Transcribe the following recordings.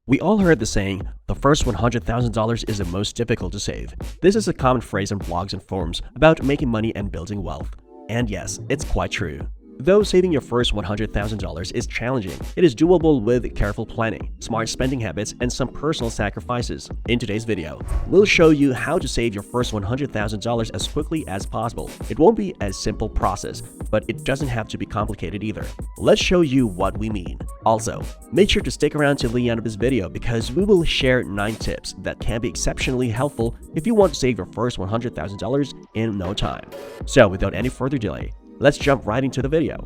We all heard the saying, the first $100,000 is the most difficult to save. This is a common phrase in blogs and forums about making money and building wealth. And yes, it's quite true. Though saving your first $100,000 is challenging, it is doable with careful planning, smart spending habits, and some personal sacrifices. In today's video, we'll show you how to save your first $100,000 as quickly as possible. It won't be a simple process, but it doesn't have to be complicated either. Let's show you what we mean. Also, make sure to stick around till the end of this video because we will share 9 tips that can be exceptionally helpful if you want to save your first $100,000 in no time. So without any further delay, let's jump right into the video.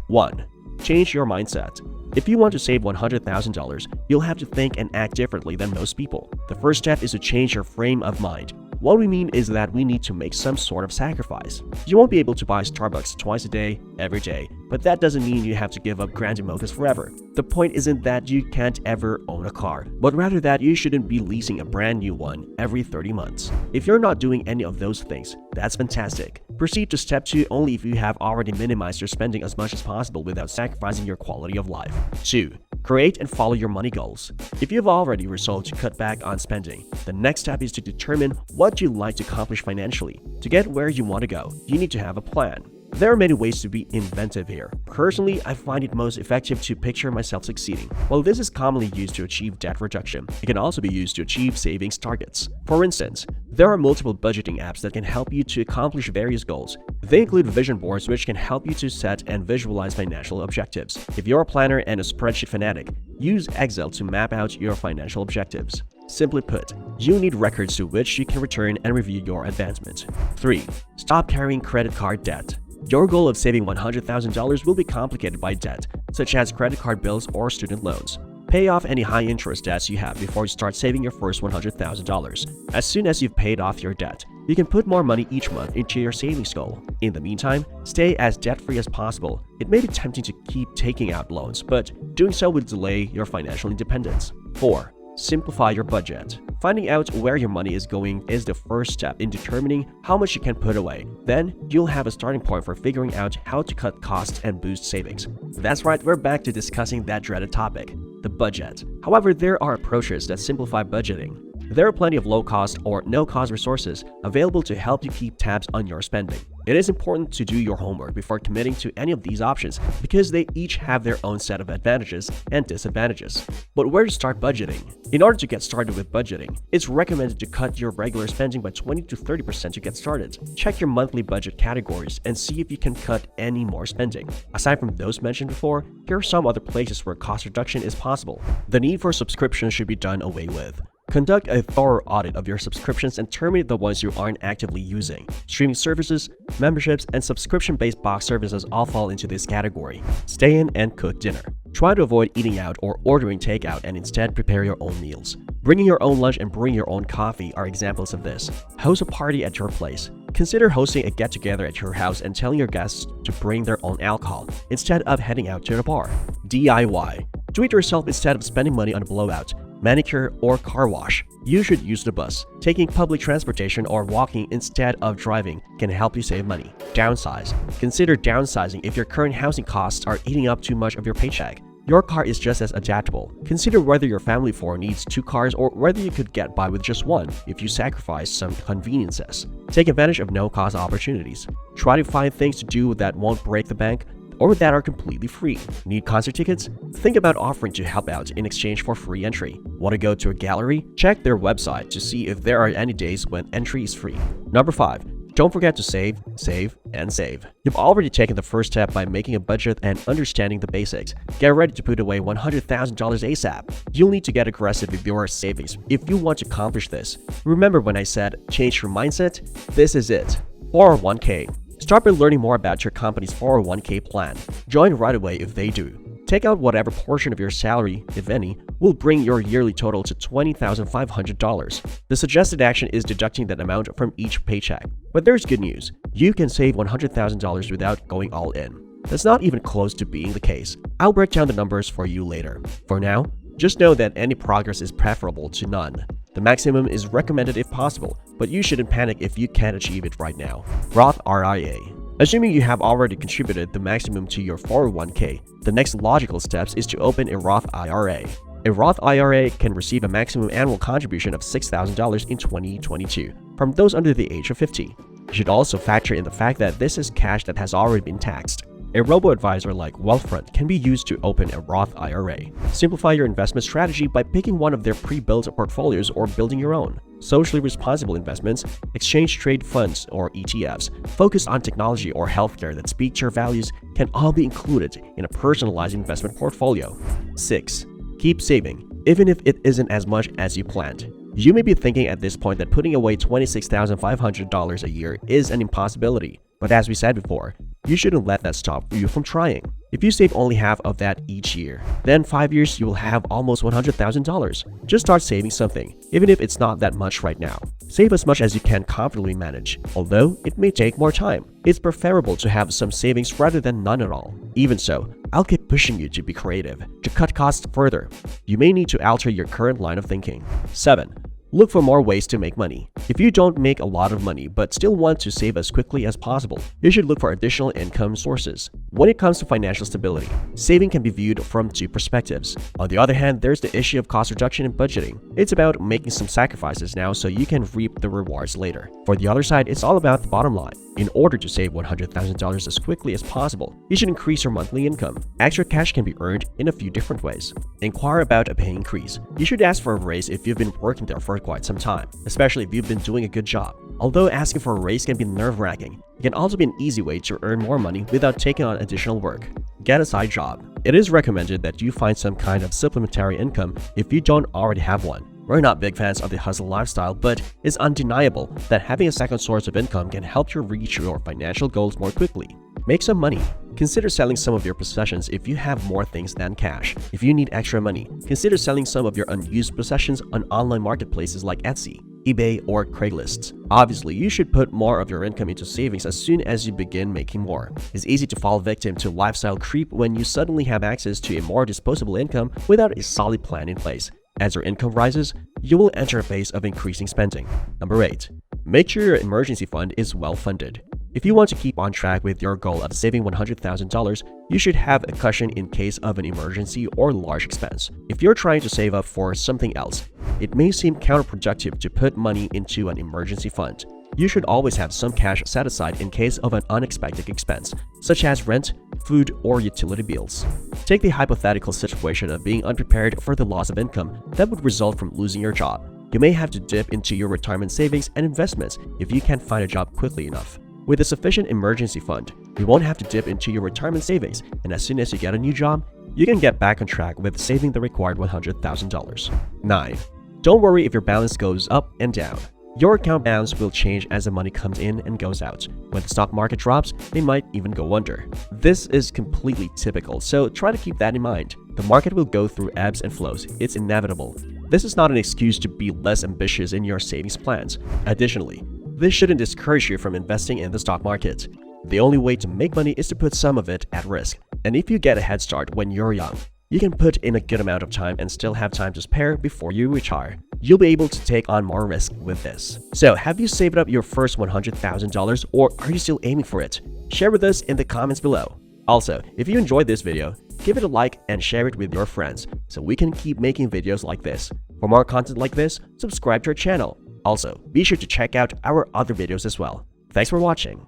1. Change your mindset. If you want to save $100,000, you'll have to think and act differently than most people. The first step is to change your frame of mind. What we mean is that we need to make some sort of sacrifice. You won't be able to buy Starbucks twice a day, every day, but that doesn't mean you have to give up Grande Mochas forever. The point isn't that you can't ever own a car, but rather that you shouldn't be leasing a brand new one every 30 months. If you're not doing any of those things, that's fantastic. Proceed to step 2 only if you have already minimized your spending as much as possible without sacrificing your quality of life. 2. Create and follow your money goals. If you've already resolved to cut back on spending, the next step is to determine what you'd like to accomplish financially. To get where you want to go, you need to have a plan. There are many ways to be inventive here. Personally, I find it most effective to picture myself succeeding. While this is commonly used to achieve debt reduction, it can also be used to achieve savings targets. For instance, there are multiple budgeting apps that can help you to accomplish various goals. They include vision boards, which can help you to set and visualize financial objectives. If you're a planner and a spreadsheet fanatic, use Excel to map out your financial objectives. Simply put, you need records to which you can return and review your advancement. 3. Stop carrying credit card debt. Your goal of saving $100,000 will be complicated by debt, such as credit card bills or student loans. Pay off any high-interest debts you have before you start saving your first $100,000. As soon as you've paid off your debt, you can put more money each month into your savings goal. In the meantime, stay as debt-free as possible. It may be tempting to keep taking out loans, but doing so will delay your financial independence. 4. Simplify your budget. Finding out where your money is going is the first step in determining how much you can put away. Then, you'll have a starting point for figuring out how to cut costs and boost savings. That's right, we're back to discussing that dreaded topic, the budget. However, there are approaches that simplify budgeting. There are plenty of low-cost or no-cost resources available to help you keep tabs on your spending. It is important to do your homework before committing to any of these options because they each have their own set of advantages and disadvantages. But where to start budgeting? In order to get started with budgeting, it's recommended to cut your regular spending by 20 to 30% to get started. Check your monthly budget categories and see if you can cut any more spending. Aside from those mentioned before, here are some other places where cost reduction is possible. The need for subscriptions should be done away with. Conduct a thorough audit of your subscriptions and terminate the ones you aren't actively using. Streaming services, memberships, and subscription-based box services all fall into this category. Stay in and cook dinner. Try to avoid eating out or ordering takeout and instead prepare your own meals. Bringing your own lunch and brewing your own coffee are examples of this. Host a party at your place. Consider hosting a get-together at your house and telling your guests to bring their own alcohol instead of heading out to the bar. DIY. Do it yourself instead of spending money on a blowout, manicure, or car wash. You should use the bus. Taking public transportation or walking instead of driving can help you save money. Downsize. Consider downsizing if your current housing costs are eating up too much of your paycheck. Your car is just as adaptable. Consider whether your family of 4 needs 2 cars or whether you could get by with just one if you sacrifice some conveniences. Take advantage of no-cost opportunities. Try to find things to do that won't break the bank or that are completely free. Need concert tickets? Think about offering to help out in exchange for free entry. Want to go to a gallery? Check their website to see if there are any days when entry is free. Number 5. Don't forget to save, save, and save. You've already taken the first step by making a budget and understanding the basics. Get ready to put away $100,000 ASAP. You'll need to get aggressive with your savings if you want to accomplish this. Remember when I said change your mindset? This is it. 401k. Start by learning more about your company's 401k plan. Join right away if they do. Take out whatever portion of your salary, if any, will bring your yearly total to $20,500. The suggested action is deducting that amount from each paycheck. But there's good news. You can save $100,000 without going all in. That's not even close to being the case. I'll break down the numbers for you later. For now, just know that any progress is preferable to none. The maximum is recommended if possible, but you shouldn't panic if you can't achieve it right now. Roth IRA. Assuming you have already contributed the maximum to your 401k, the next logical steps is to open a Roth IRA. A Roth IRA can receive a maximum annual contribution of $6,000 in 2022 from those under the age of 50. You should also factor in the fact that this is cash that has already been taxed. A robo-advisor like Wealthfront can be used to open a Roth IRA. Simplify your investment strategy by picking one of their pre-built portfolios or building your own. Socially responsible investments, exchange-traded funds or ETFs, focused on technology or healthcare that speak to your values can all be included in a personalized investment portfolio. 6. Keep saving, even if it isn't as much as you planned. You may be thinking at this point that putting away $26,500 a year is an impossibility. But as we said before, you shouldn't let that stop you from trying. If you save only half of that each year, then 5 years you will have almost $100,000. Just start saving something, even if it's not that much right now. Save as much as you can comfortably manage, although it may take more time. It's preferable to have some savings rather than none at all. Even so, I'll keep pushing you to be creative, to cut costs further. You may need to alter your current line of thinking. 7. Look for more ways to make money. If you don't make a lot of money but still want to save as quickly as possible, you should look for additional income sources. When it comes to financial stability, saving can be viewed from two perspectives. On the other hand, there's the issue of cost reduction and budgeting. It's about making some sacrifices now so you can reap the rewards later. For the other side, it's all about the bottom line. In order to save $100,000 as quickly as possible, you should increase your monthly income. Extra cash can be earned in a few different ways. Inquire about a pay increase. You should ask for a raise if you've been working there for quite some time, especially if you've been doing a good job. Although asking for a raise can be nerve-wracking, it can also be an easy way to earn more money without taking on additional work. Get a side job. It is recommended that you find some kind of supplementary income if you don't already have one. We're not big fans of the hustle lifestyle, but it's undeniable that having a second source of income can help you reach your financial goals more quickly. Make some money. Consider selling some of your possessions if you have more things than cash. If you need extra money, consider selling some of your unused possessions on online marketplaces like Etsy, eBay, or Craigslist. Obviously, you should put more of your income into savings as soon as you begin making more. It's easy to fall victim to lifestyle creep when you suddenly have access to a more disposable income without a solid plan in place. As your income rises, you will enter a phase of increasing spending. Number 8. Make sure your emergency fund is well funded. If you want to keep on track with your goal of saving $100,000, you should have a cushion in case of an emergency or large expense. If you're trying to save up for something else, it may seem counterproductive to put money into an emergency fund. You should always have some cash set aside in case of an unexpected expense, such as rent, food, or utility bills. Take the hypothetical situation of being unprepared for the loss of income that would result from losing your job. You may have to dip into your retirement savings and investments if you can't find a job quickly enough. With a sufficient emergency fund, you won't have to dip into your retirement savings, and as soon as you get a new job, you can get back on track with saving the required $100,000. 9. Don't worry if your balance goes up and down. Your account balance will change as the money comes in and goes out. When the stock market drops, they might even go under. This is completely typical, so try to keep that in mind. The market will go through ebbs and flows. It's inevitable. This is not an excuse to be less ambitious in your savings plans. Additionally, this shouldn't discourage you from investing in the stock market. The only way to make money is to put some of it at risk. And if you get a head start when you're young, you can put in a good amount of time and still have time to spare before you retire. You'll be able to take on more risk with this. So, have you saved up your first $100,000 or are you still aiming for it? Share with us in the comments below. Also, if you enjoyed this video, give it a like and share it with your friends so we can keep making videos like this. For more content like this, subscribe to our channel. Also, be sure to check out our other videos as well. Thanks for watching.